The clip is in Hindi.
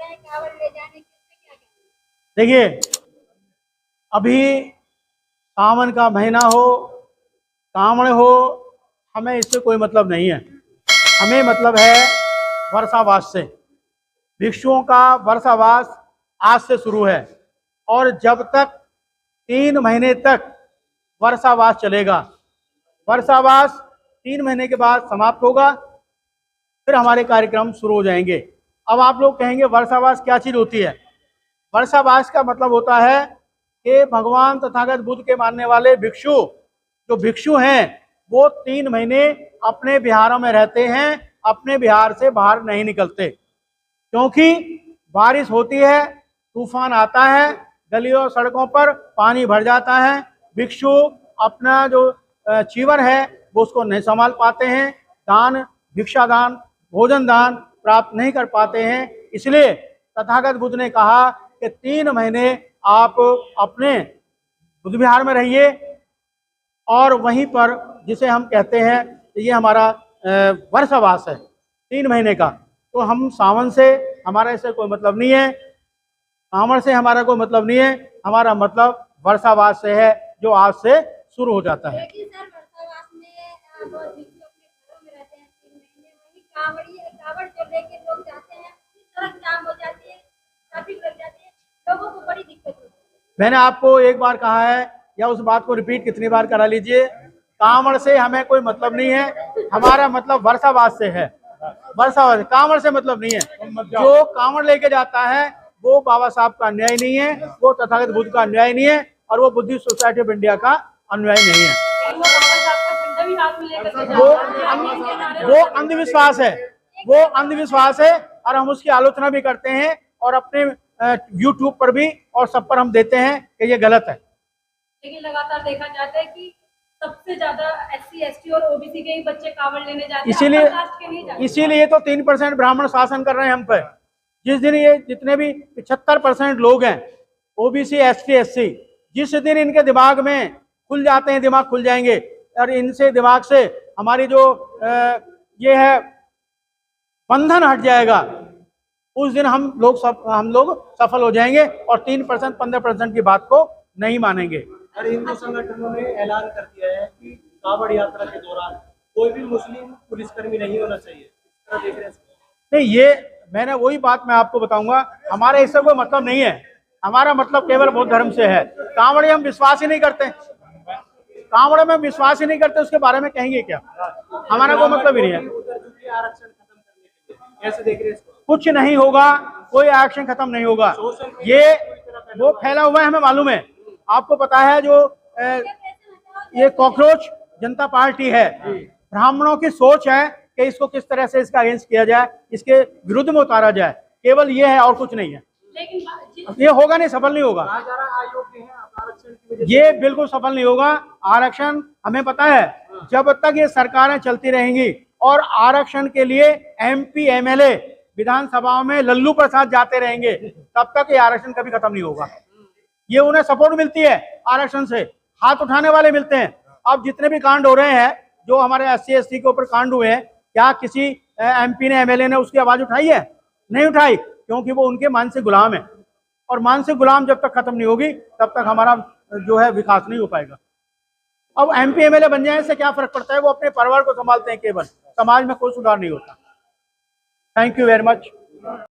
हैं कांवड़ ले जाने के, क्या कहते हैं? देखिए, अभी सावन का महीना हो, कांवड़ हो, हमें इससे कोई मतलब नहीं है। हमें मतलब है वर्षावास से। भिक्षुओं का वर्षावास आज से शुरू है और जब तक 3 महीने तक वर्षावास चलेगा। वर्षावास 3 महीने के बाद समाप्त होगा, फिर हमारे कार्यक्रम शुरू हो जाएंगे। अब आप लोग कहेंगे वर्षावास क्या चीज़ होती है? वर्षावास का मतलब होता है कि भगवान तथागत बुद्ध के मानने वाले भिक्षु, जो भिक्षु हैं, वो 3 महीने अपने विहारों में रहते हैं, अपने विहार से बाहर नहीं निकलते, क्योंकि बारिश होती है, तूफान आता है, गलियों सड़कों पर पानी भर जाता है। भिक्षु अपना जो चीवर है वो उसको नहीं संभाल पाते हैं, दान, भिक्षा दान, भोजन दान प्राप्त नहीं कर पाते हैं। इसलिए तथागत बुद्ध ने कहा कि 3 महीने आप अपने बुद्ध विहार में रहिए और वहीं पर, जिसे हम कहते हैं, ये हमारा वर्षावास है 3 महीने का। तो हम सावन से हमारा इससे कोई मतलब नहीं है, कांवड़ से हमारा कोई मतलब नहीं है, हमारा मतलब वर्षावास से है, जो आज से शुरू हो जाता है। लेकिन सर वर्षावास में बहुत भिक्षु अपने घरों में रहते हैं 3 महीने, वहीं कांवड़ जो लेके लोग जाते हैं, सड़क जाम हो जाती है, ट्रैफिक लग जाती है, लोगों को बड़ी दिक्कत होती है। मैंने आपको एक बार कहा है, या उस बात को रिपीट कितनी बार करा लीजिए, कांवड़ से हमें कोई मतलब नहीं है, हमारा मतलब वर्षावास से है। वर्षावास, कांवड़ से मतलब नहीं है। जो कांवड़ लेके जाता है वो बाबा साहब का अन्याय नहीं है, वो तथागत बुद्ध का अन्याय नहीं है, और वो बुद्धिस्ट सोसाइटी ऑफ इंडिया का अन्याय नहीं है। वो अंधविश्वास है, वो अंधविश्वास है, और हम उसकी आलोचना भी करते हैं और अपने YouTube पर भी और सब पर हम देते हैं कि ये गलत है। लेकिन लगातार देखा जाता है कि सबसे ज्यादा SC ST और OBC के ही बच्चे कांवड़ लेने जाते हैं, इसीलिए तो 3% ब्राह्मण शासन कर रहे हैं हम पर। जिस दिन ये जितने भी 75% लोग हैं OBC ST SC, जिस दिन इनके दिमाग में खुल जाते हैं, दिमाग खुल जाएंगे और इनसे दिमाग से हमारी जो ये है बंधन हट जाएगा, उस दिन हम लोग सफल हो जाएंगे और 3% 15% की बात को नहीं मानेंगे। और हिंदू संगठनों ने ऐलान कर दिया है कि कांवड़ यात्रा के दौरान कोई भी मुस्लिम पुलिसकर्मी नहीं होना चाहिए। इस तरह देख रहे हैं? नहीं, ये मैंने वही बात मैं आपको बताऊंगा, हमारे इससे कोई मतलब नहीं है। हमारा मतलब केवल बौद्ध धर्म से है। कांवड़े हम विश्वास ही नहीं करते, कांवड़े में विश्वास ही नहीं करते, उसके बारे में कहेंगे क्या? हमारा कोई मतलब ही नहीं है। आरक्षण खत्म करने के लिए ऐसे देख रहे हैं? कुछ नहीं होगा, कोई आरक्षण खत्म नहीं होगा। ये वो फैला हुआ है, हमें मालूम है। आपको पता है जो ये कॉकरोच जनता पार्टी है, ब्राह्मणों की सोच है कि इसको किस तरह से इसका अगेंस्ट किया जाए, इसके विरुद्ध में उतारा जाए, केवल ये है और कुछ नहीं है। लेकिन ये होगा नहीं, सफल नहीं होगा। ये बिल्कुल सफल नहीं होगा। आरक्षण हमें पता है, जब तक ये सरकारें चलती रहेंगी और आरक्षण के लिए MP MLA विधानसभाओं में लल्लू प्रसाद जाते रहेंगे, तब तक ये आरक्षण कभी खत्म नहीं होगा। ये उन्हें सपोर्ट मिलती है आरक्षण से, हाथ उठाने वाले मिलते हैं। अब जितने भी कांड हो रहे हैं, जो हमारे SC ST के ऊपर कांड हुए हैं, क्या किसी MP ने MLA ने उसकी आवाज उठाई है? नहीं उठाई, क्योंकि वो उनके मानसिक गुलाम है, और मानसिक गुलाम जब तक खत्म नहीं होगी तब तक हमारा जो है विकास नहीं हो पाएगा। अब MP MLA बन जाए, इससे क्या फर्क पड़ता है? वो अपने परिवार को संभालते हैं केवल, समाज में कोई सुधार नहीं होता। Thank you very much.